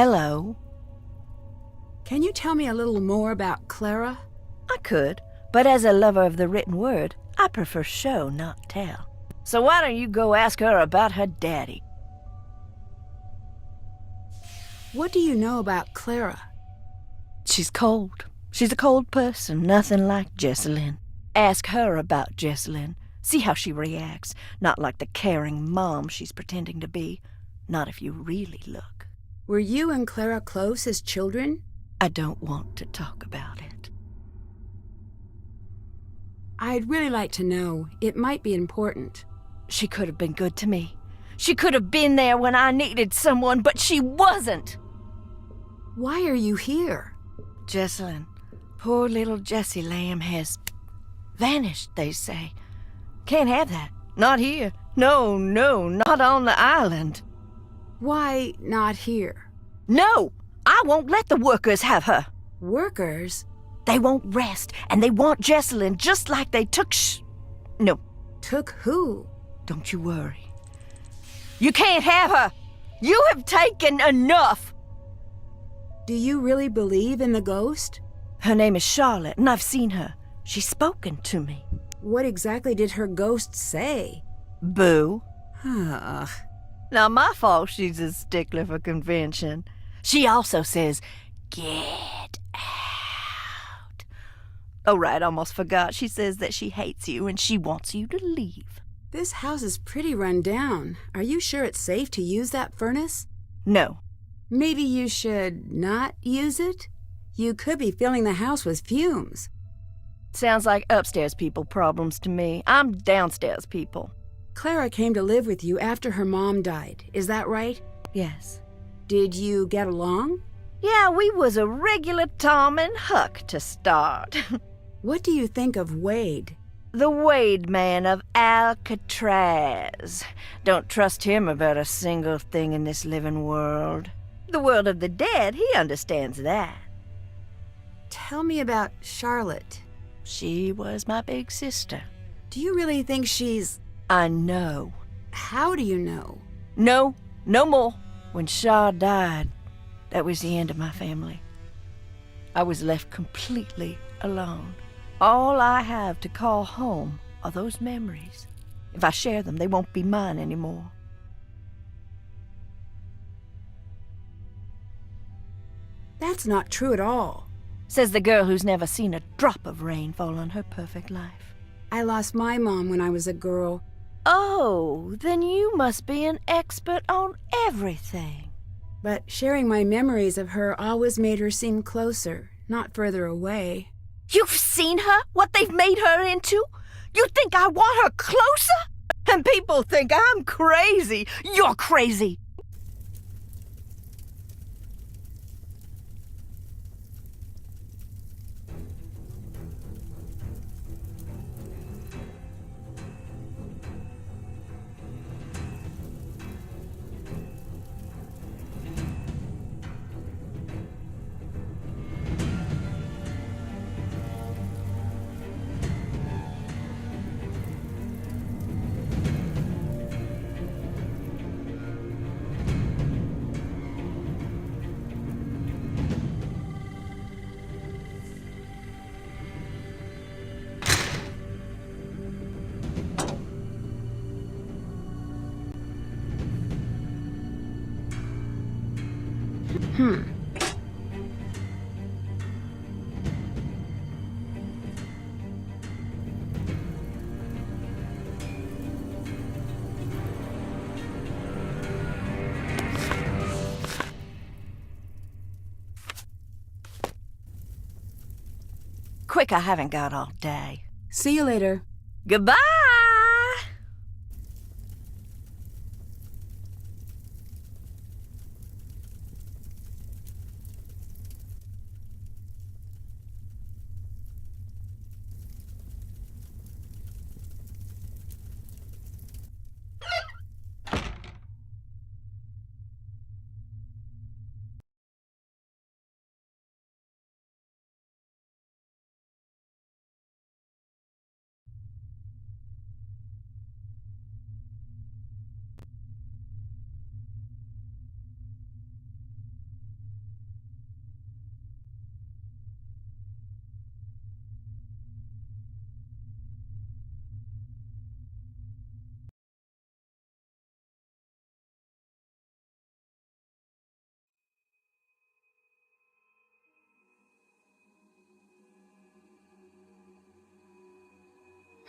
Hello. Can you tell me a little more about Clara? I could, but as a lover of the written word, I prefer show, not tell. So why don't you go ask her about her daddy? What do you know about Clara? She's cold. She's a cold person, nothing like Jessalyn. Ask her about Jessalyn. See how she reacts. Not like the caring mom she's pretending to be. Not if you really look. Were you and Clara close as children? I don't want to talk about it. I'd really like to know. It might be important. She could have been good to me. She could have been there when I needed someone, but she wasn't. Why are you here? Jessalyn, poor little Jessie Lamb has vanished, they say. Can't have that. Not here. No, not on the island. Why not here? No! I won't let the workers have her. Workers? They won't rest, and they want Jessalyn just like they took No. Took who? Don't you worry. You can't have her! You have taken enough! Do you really believe in the ghost? Her name is Charlotte, and I've seen her. She's spoken to me. What exactly did her ghost say? Boo. Ugh. Not my fault she's a stickler for convention. She also says, get out. Oh, right, almost forgot. She says that she hates you and she wants you to leave. This house is pretty run down. Are you sure it's safe to use that furnace? No. Maybe you should not use it? You could be filling the house with fumes. Sounds like upstairs people problems to me. I'm downstairs people. Clara came to live with you after her mom died. Is that right? Yes. Did you get along? Yeah, we was a regular Tom and Huck to start. What do you think of Wade? The Wade man of Alcatraz. Don't trust him about a single thing in this living world. The world of the dead, he understands that. Tell me about Charlotte. She was my big sister. Do you really think she's... I know. How do you know? No more. When Shaw died, that was the end of my family. I was left completely alone. All I have to call home are those memories. If I share them, they won't be mine anymore. That's not true at all. Says the girl who's never seen a drop of rain fall on her perfect life. I lost my mom when I was a girl. Oh, then you must be an expert on everything. But sharing my memories of her always made her seem closer, not further away. You've seen her? What they've made her into? You think I want her closer? And people think I'm crazy. You're crazy. Quick, I haven't got all day. See you later. Goodbye!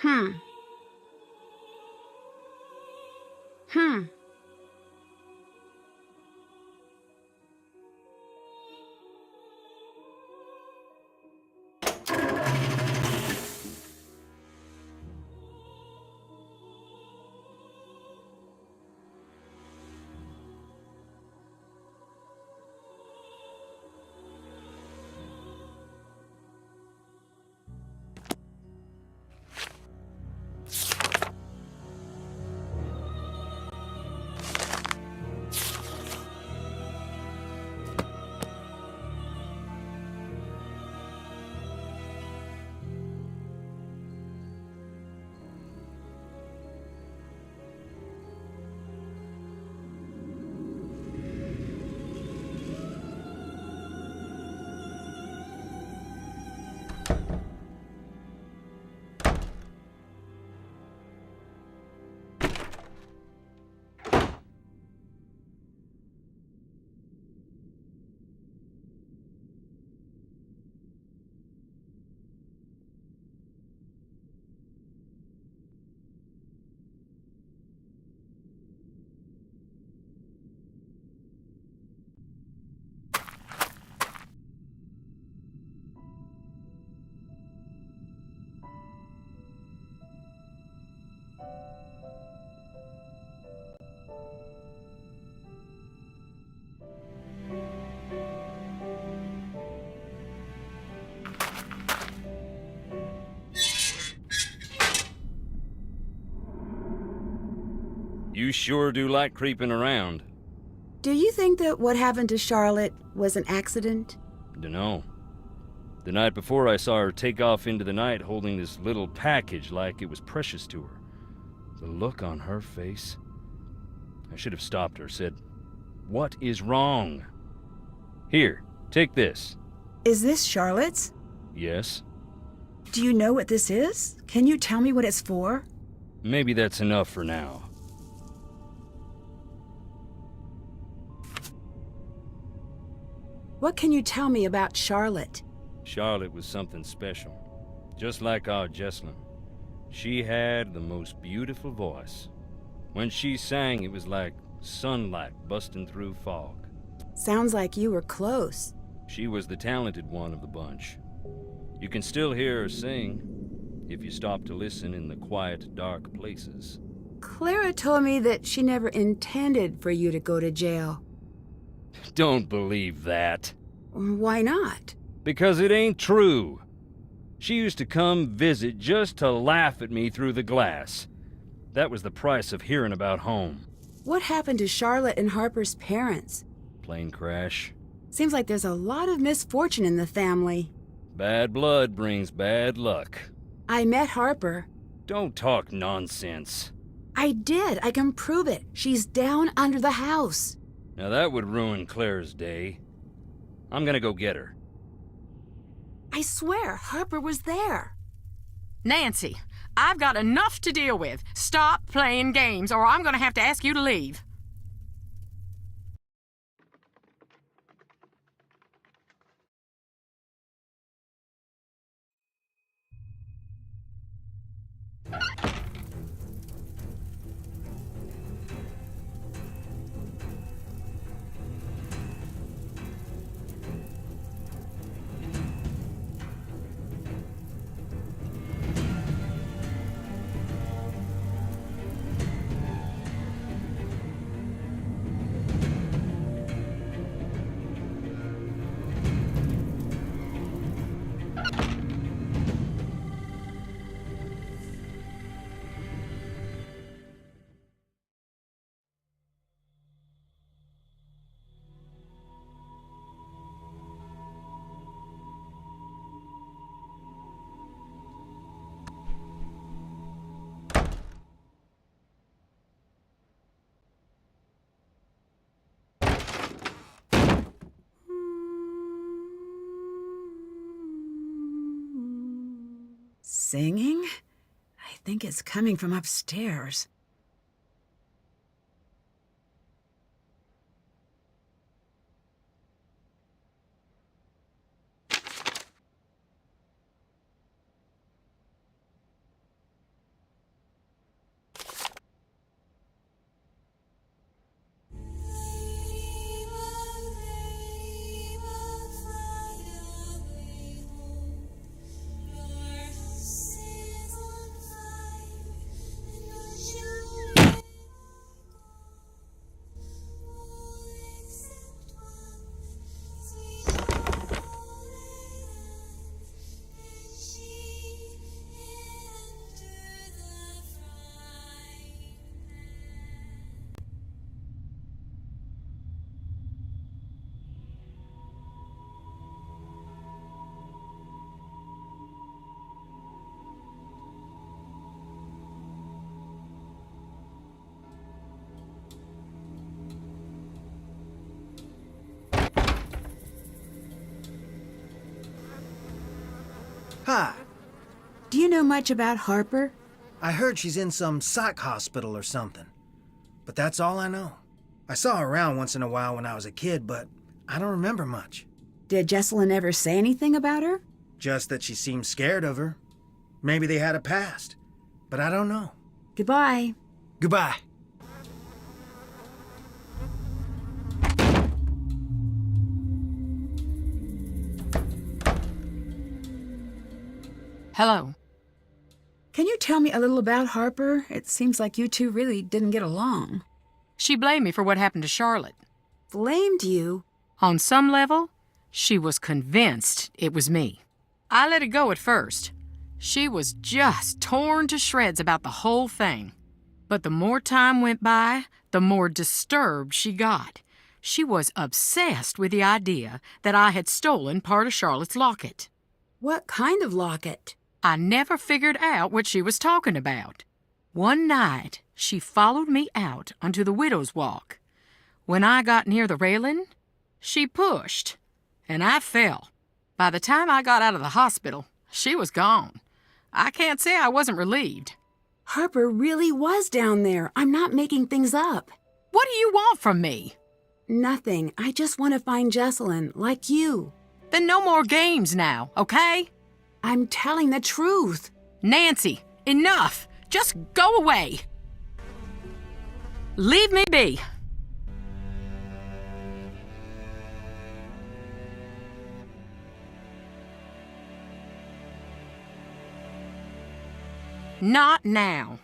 Hmm. Hmm. You sure do like creeping around. Do you think that what happened to Charlotte was an accident? Dunno. The night before I saw her take off into the night holding this little package like it was precious to her. The look on her face. I should have stopped her, said, "What is wrong?" "Here, take this." Is this Charlotte's? "Yes." Do you know what this is? Can you tell me what it's for? "Maybe that's enough for now." What can you tell me about Charlotte? Charlotte was something special. Just like our Jesslyn. She had the most beautiful voice. When she sang, it was like sunlight busting through fog. Sounds like you were close. She was the talented one of the bunch. You can still hear her sing, if you stop to listen in the quiet, dark places. Clara told me that she never intended for you to go to jail. Don't believe that. Why not? Because it ain't true. She used to come visit just to laugh at me through the glass. That was the price of hearing about home. What happened to Charlotte and Harper's parents? Plane crash. Seems like there's a lot of misfortune in the family. Bad blood brings bad luck. I met Harper. Don't talk nonsense. I did. I can prove it. She's down under the house. Now that would ruin Claire's day. I'm gonna go get her. I swear, Harper was there. Nancy, I've got enough to deal with. Stop playing games, or I'm going to have to ask you to leave. Singing? I think it's coming from upstairs. Hi. Do you know much about Harper? I heard she's in some psych hospital or something. But that's all I know. I saw her around once in a while when I was a kid, but I don't remember much. Did Jesselyn ever say anything about her? Just that she seemed scared of her. Maybe they had a past. But I don't know. Goodbye. Goodbye. Hello. Can you tell me a little about Harper? It seems like you two really didn't get along. She blamed me for what happened to Charlotte. Blamed you? On some level, she was convinced it was me. I let it go at first. She was just torn to shreds about the whole thing. But the more time went by, the more disturbed she got. She was obsessed with the idea that I had stolen part of Charlotte's locket. What kind of locket? I never figured out what she was talking about. One night, she followed me out onto the widow's walk. When I got near the railing, she pushed, and I fell. By the time I got out of the hospital, she was gone. I can't say I wasn't relieved. Harper really was down there. I'm not making things up. What do you want from me? Nothing. I just want to find Jesselyn, like you. Then no more games now, okay? I'm telling the truth. Nancy, enough! Just go away! Leave me be! Not now.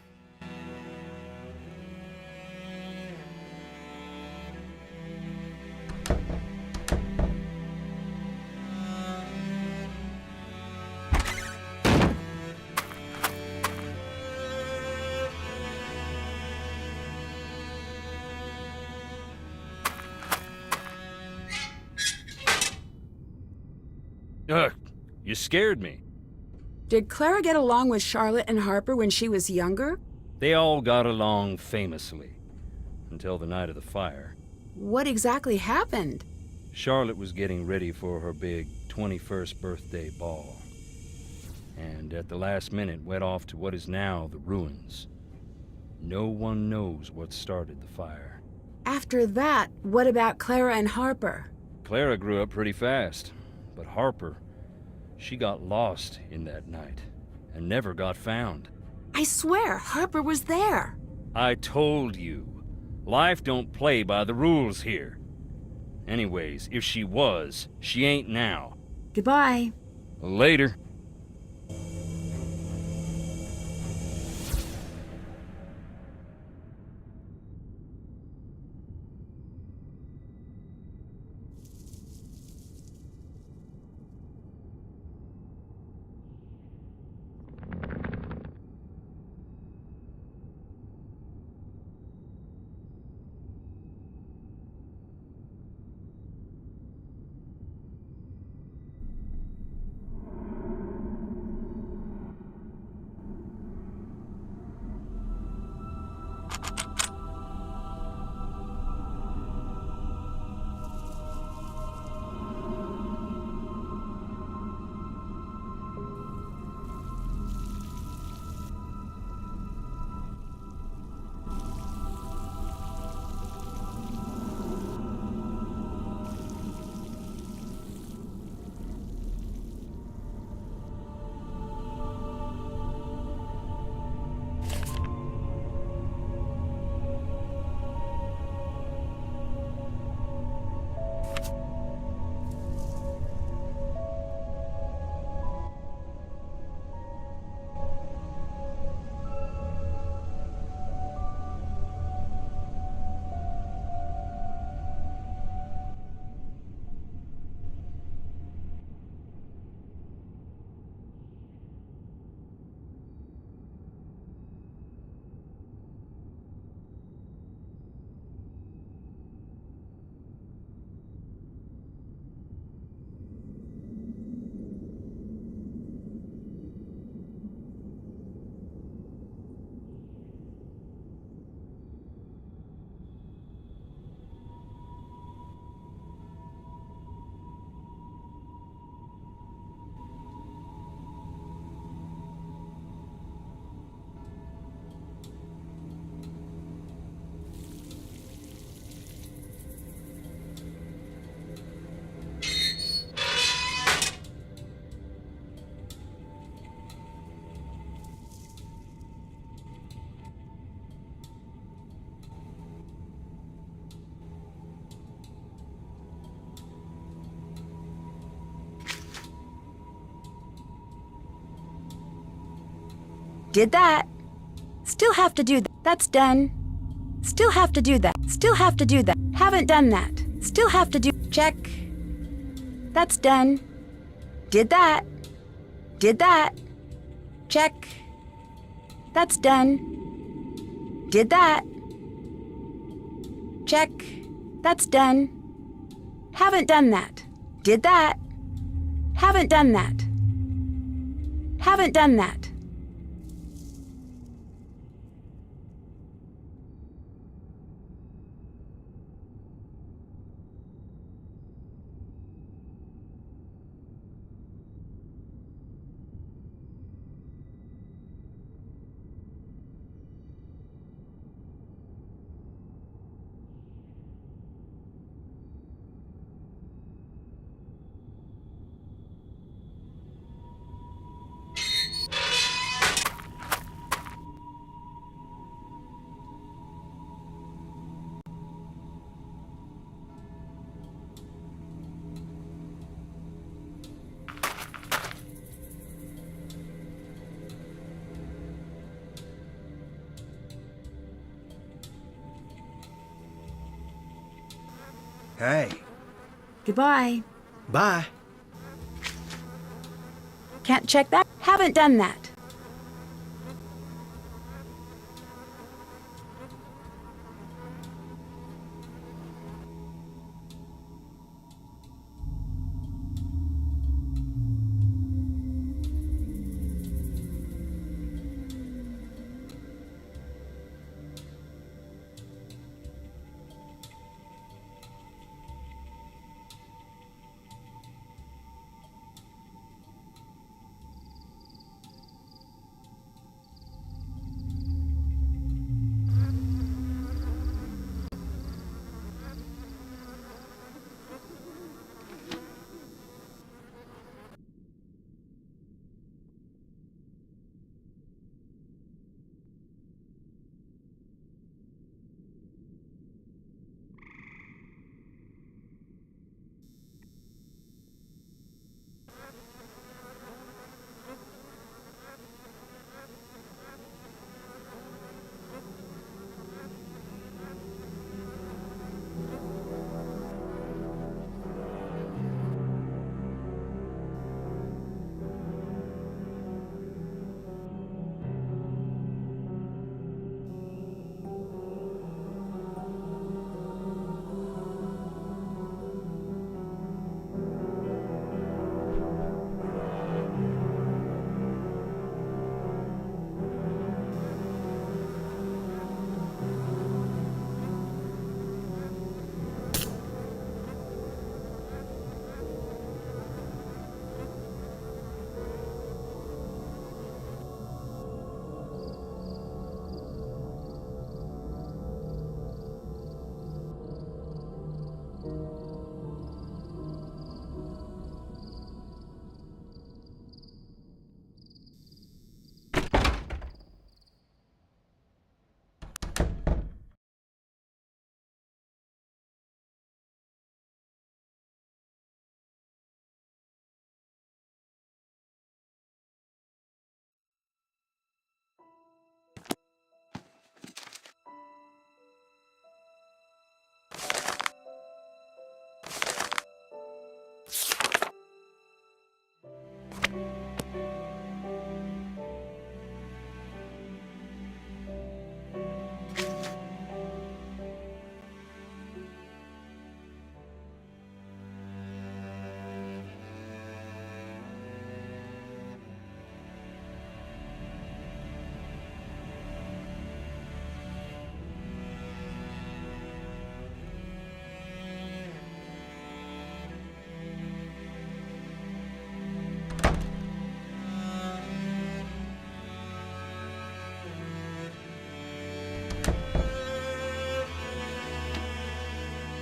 Ugh, you scared me. Did Clara get along with Charlotte and Harper when she was younger? They all got along famously. Until the night of the fire. What exactly happened? Charlotte was getting ready for her big 21st birthday ball. And at the last minute went off to what is now the ruins. No one knows what started the fire. After that, what about Clara and Harper? Clara grew up pretty fast, but Harper, she got lost in that night and never got found. I swear, Harper was there. I told you, life don't play by the rules here. Anyways, if she was, she ain't now. Goodbye. Later. Did that. Still have to do that. That's done. Still have to do that. Still have to do that. Haven't done that. Still have to do. Check. That's done. Did that. Did that. Check. That's done. Did that. Check. That's done. Haven't done that. Did that. Haven't done that. Haven't done that. Hey. Goodbye. Bye. Can't check that. Haven't done that.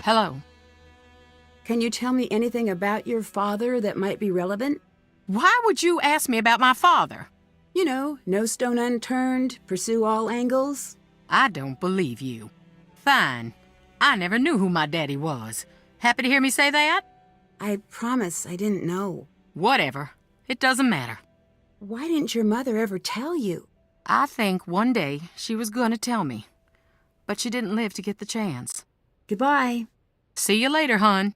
Hello. Can you tell me anything about your father that might be relevant? Why would you ask me about my father? You know, no stone unturned, pursue all angles. I don't believe you. Fine. I never knew who my daddy was. Happy to hear me say that? I promise I didn't know. Whatever. It doesn't matter. Why didn't your mother ever tell you? I think one day she was gonna tell me, but she didn't live to get the chance. Goodbye. See you later, hon.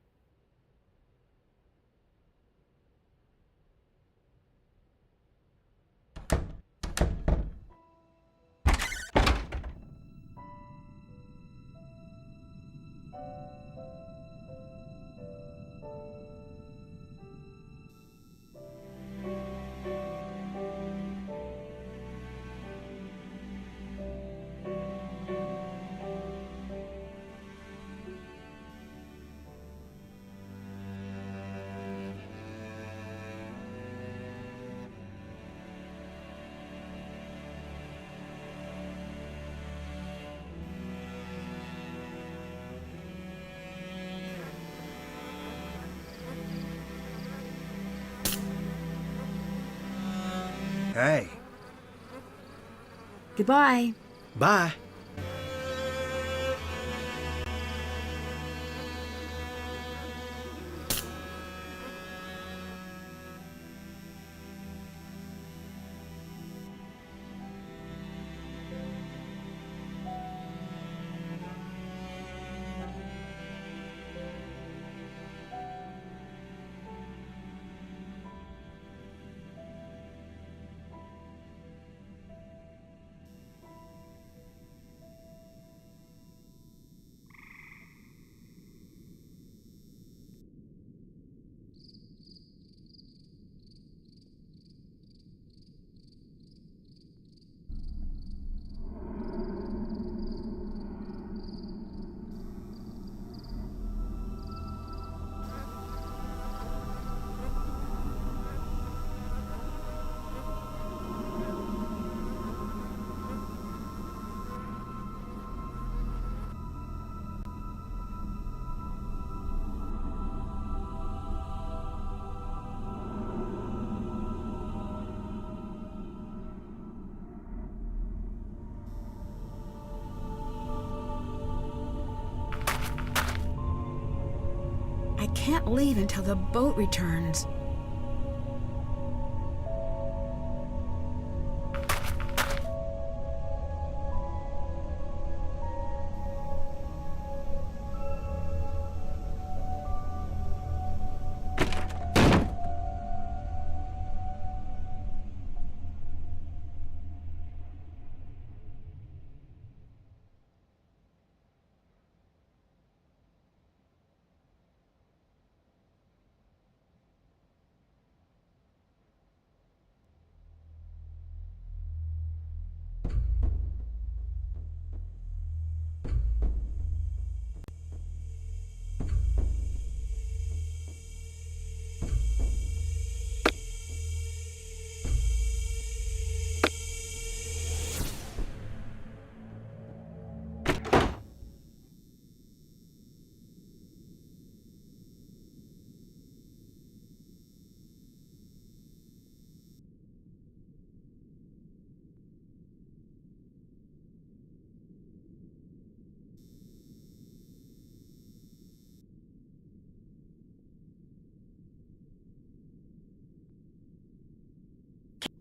Hey, Goodbye. bye. I can't leave until the boat returns.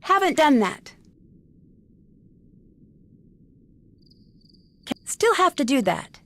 Haven't done that. Still have to do that.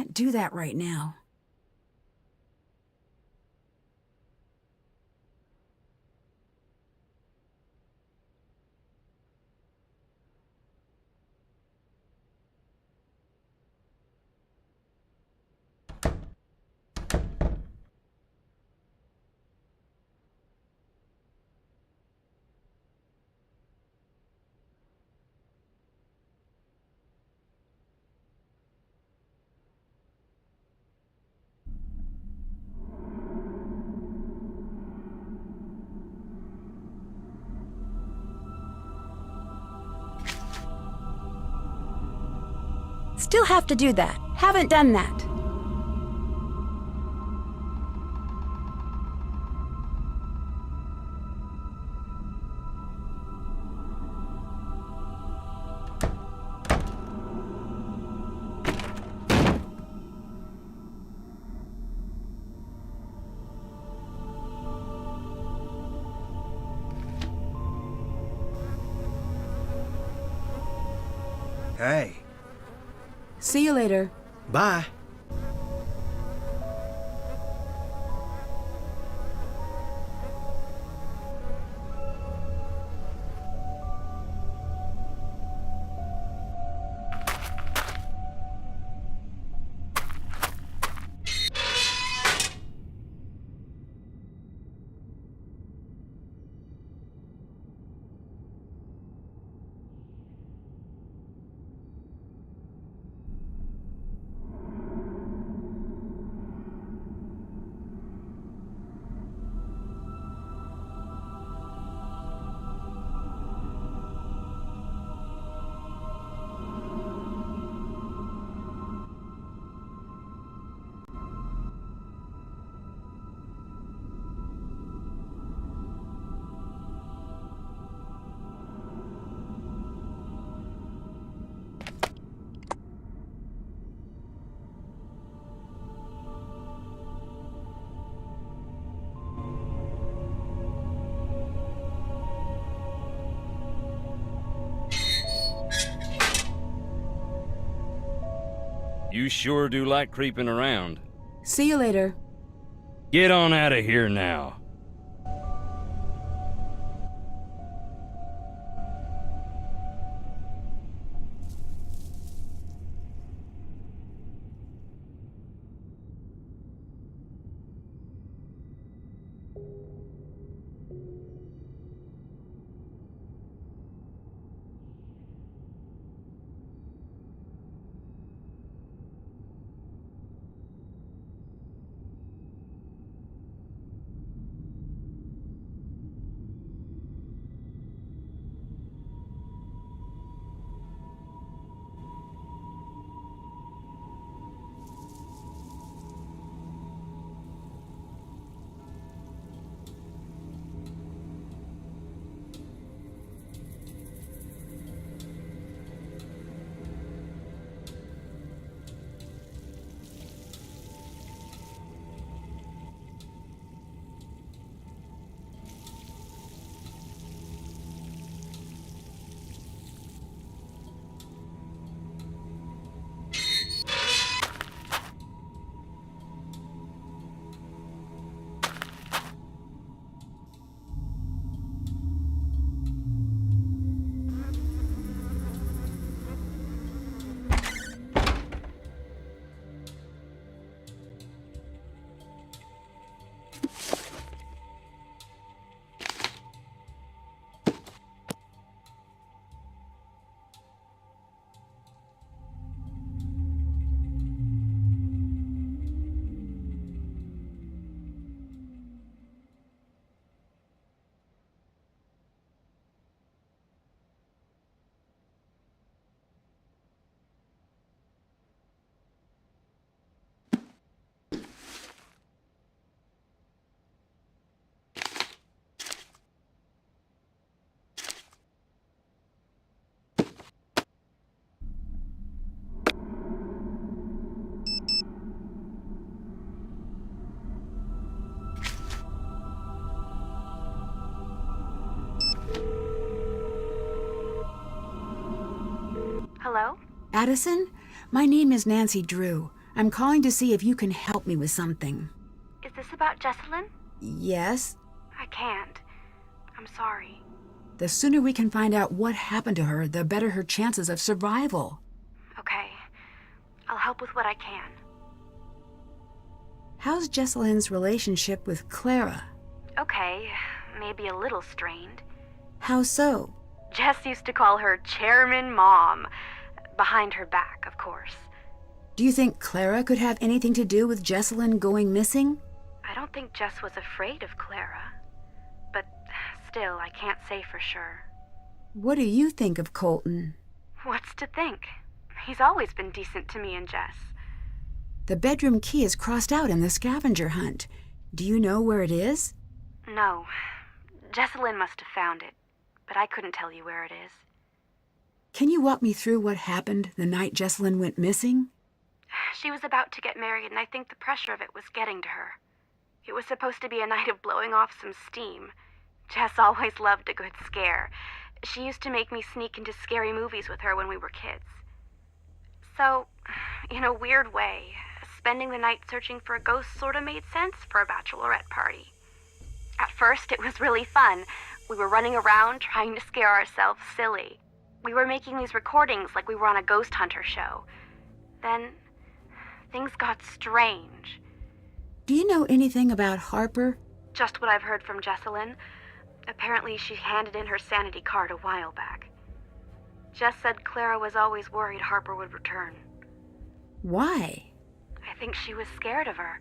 can't do that right now. Still have to do that. Haven't done that. Hey, See you later. bye. You sure do like creeping around. See you later. Get on out of here now. Hello? Addison, my name is Nancy Drew. I'm calling to see if you can help me with something. Is this about Jessalyn? Yes? I can't. I'm sorry. The sooner we can find out what happened to her, the better her chances of survival. Okay. I'll help with what I can. How's Jessalyn's relationship with Clara? Okay, maybe a little strained. How so? Jess used to call her Chairman Mom. Behind her back, of course. Do you think Clara could have anything to do with Jessalyn going missing? I don't think Jess was afraid of Clara. But still, I can't say for sure. What do you think of Colton? What's to think? He's always been decent to me and Jess. The bedroom key is crossed out in the scavenger hunt. Do you know where it is? No. Jessalyn must have found it, but I couldn't tell you where it is. Can you walk me through what happened the night Jessalyn went missing? She was about to get married, and I think the pressure of it was getting to her. It was supposed to be a night of blowing off some steam. Jess always loved a good scare. She used to make me sneak into scary movies with her when we were kids. So, in a weird way, spending the night searching for a ghost sort of made sense for a bachelorette party. At first, it was really fun. We were running around trying to scare ourselves silly. We were making these recordings like we were on a ghost hunter show. Then, things got strange. Do you know anything about Harper? Just what I've heard from Jessalyn. Apparently, she handed in her sanity card a while back. Jess said Clara was always worried Harper would return. Why? I think she was scared of her.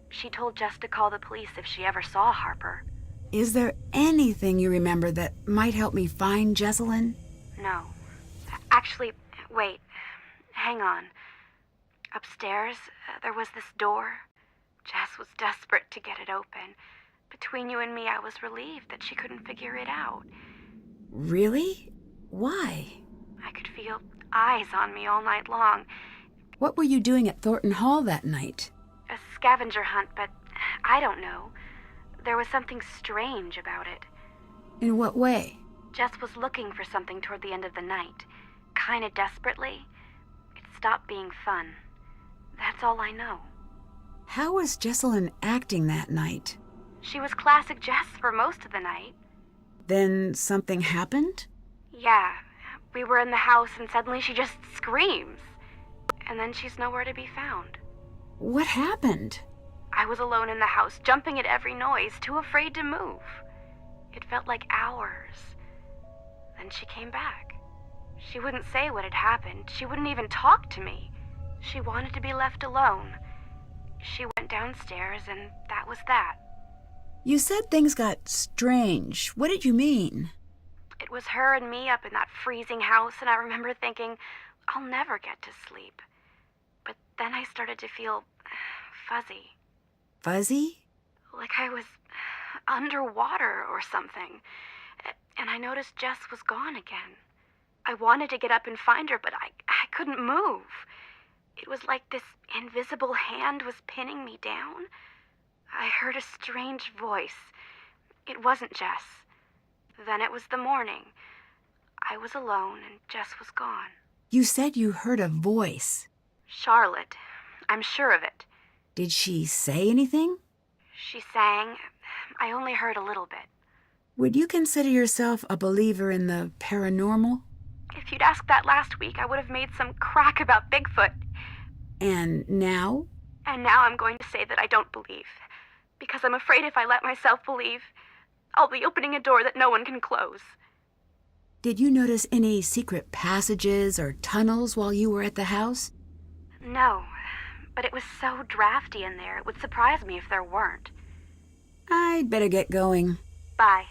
She told Jess to call the police if she ever saw Harper. Is there anything you remember that might help me find Jessalyn? No. Actually, wait. Hang on. Upstairs, there was this door. Jess was desperate to get it open. Between you and me, I was relieved that she couldn't figure it out. Really? Why? I could feel eyes on me all night long. What were you doing at Thornton Hall that night? A scavenger hunt, but I don't know. There was something strange about it. In what way? Jess was looking for something toward the end of the night. Kinda desperately. It stopped being fun. That's all I know. How was Jessalyn acting that night? She was classic Jess for most of the night. Then something happened? Yeah, we were in the house and suddenly she just screams. And then she's nowhere to be found. What happened? I was alone in the house, jumping at every noise, too afraid to move. It felt like hours. Then she came back. She wouldn't say what had happened. She wouldn't even talk to me. She wanted to be left alone. She went downstairs and that was that. You said things got strange. What did you mean? It was her and me up in that freezing house, and I remember thinking, I'll never get to sleep. But then I started to feel fuzzy. Fuzzy? Like I was underwater or something. And I noticed Jess was gone again. I wanted to get up and find her, but I couldn't move. It was like this invisible hand was pinning me down. I heard a strange voice. It wasn't Jess. Then it was the morning. I was alone and Jess was gone. You said you heard a voice. Charlotte. I'm sure of it. Did she say anything? She sang. I only heard a little bit. Would you consider yourself a believer in the paranormal? If you'd asked that last week, I would have made some crack about Bigfoot. And now? And now I'm going to say that I don't believe. Because I'm afraid if I let myself believe, I'll be opening a door that no one can close. Did you notice any secret passages or tunnels while you were at the house? No, but it was so drafty in there, it would surprise me if there weren't. I'd better get going. Bye.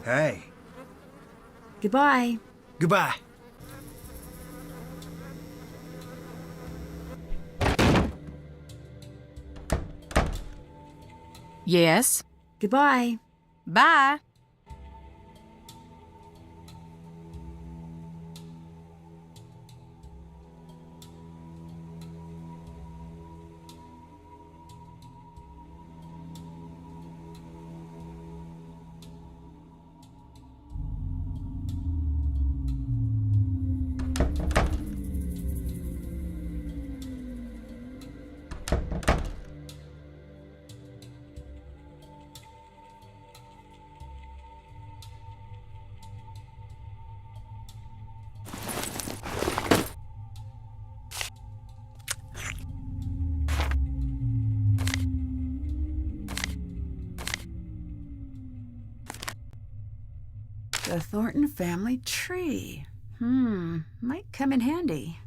Hey. Goodbye. Goodbye. Yes. Goodbye. Bye. The Thornton family tree. Might come in handy.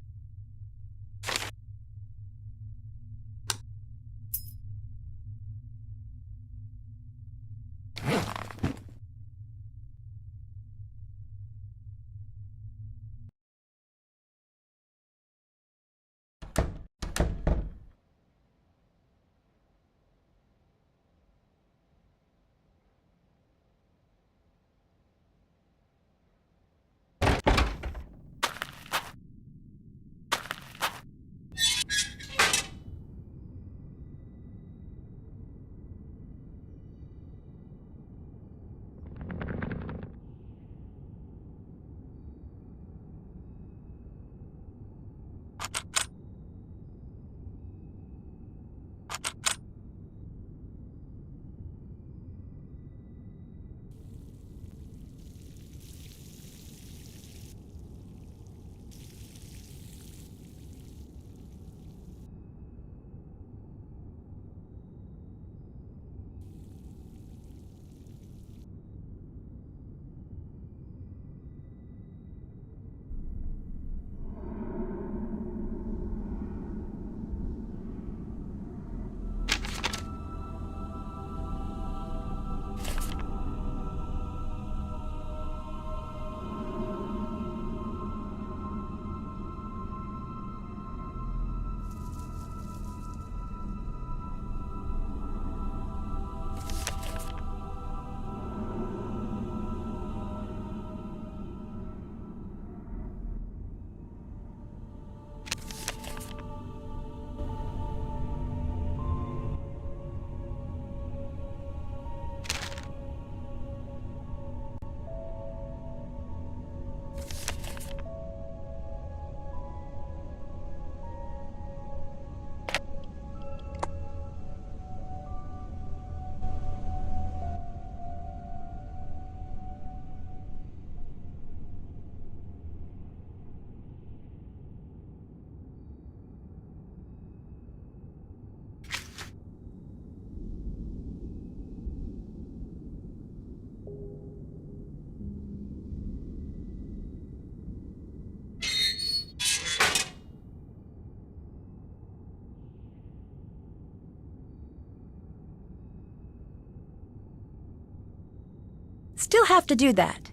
Still have to do that.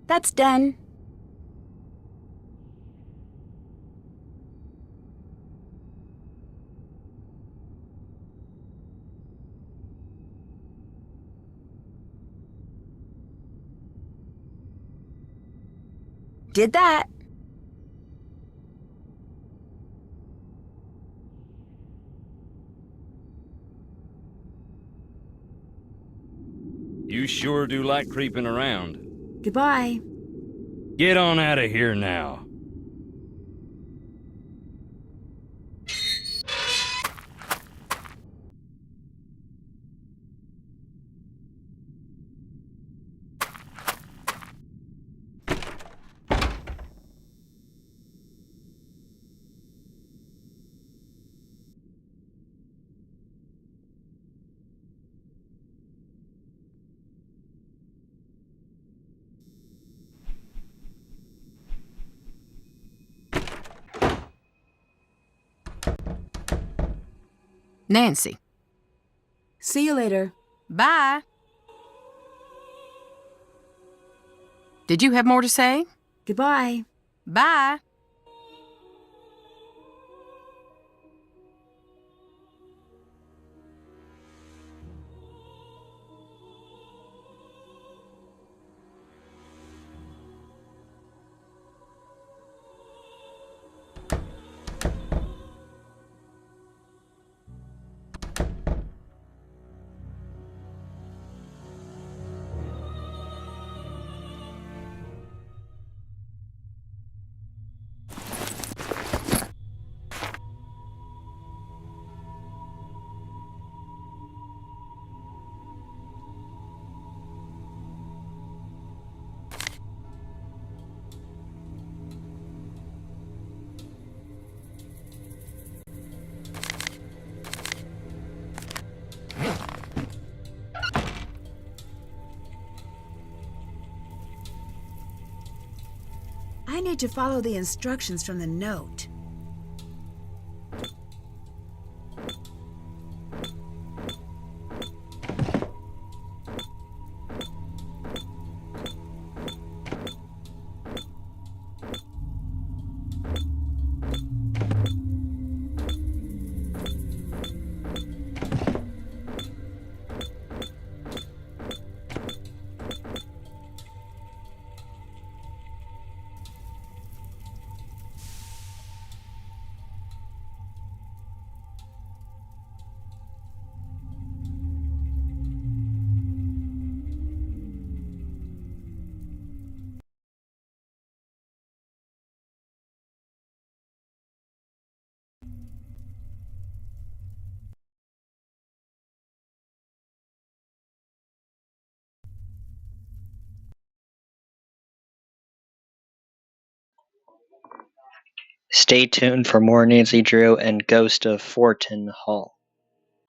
That's done. Did that. You sure do like creeping around. Goodbye. Get on out of here now. Nancy. See you later. Bye. Did you have more to say? Goodbye. Bye. I need to follow the instructions from the note. Stay tuned for more Nancy Drew and Ghost of Thornton Hall.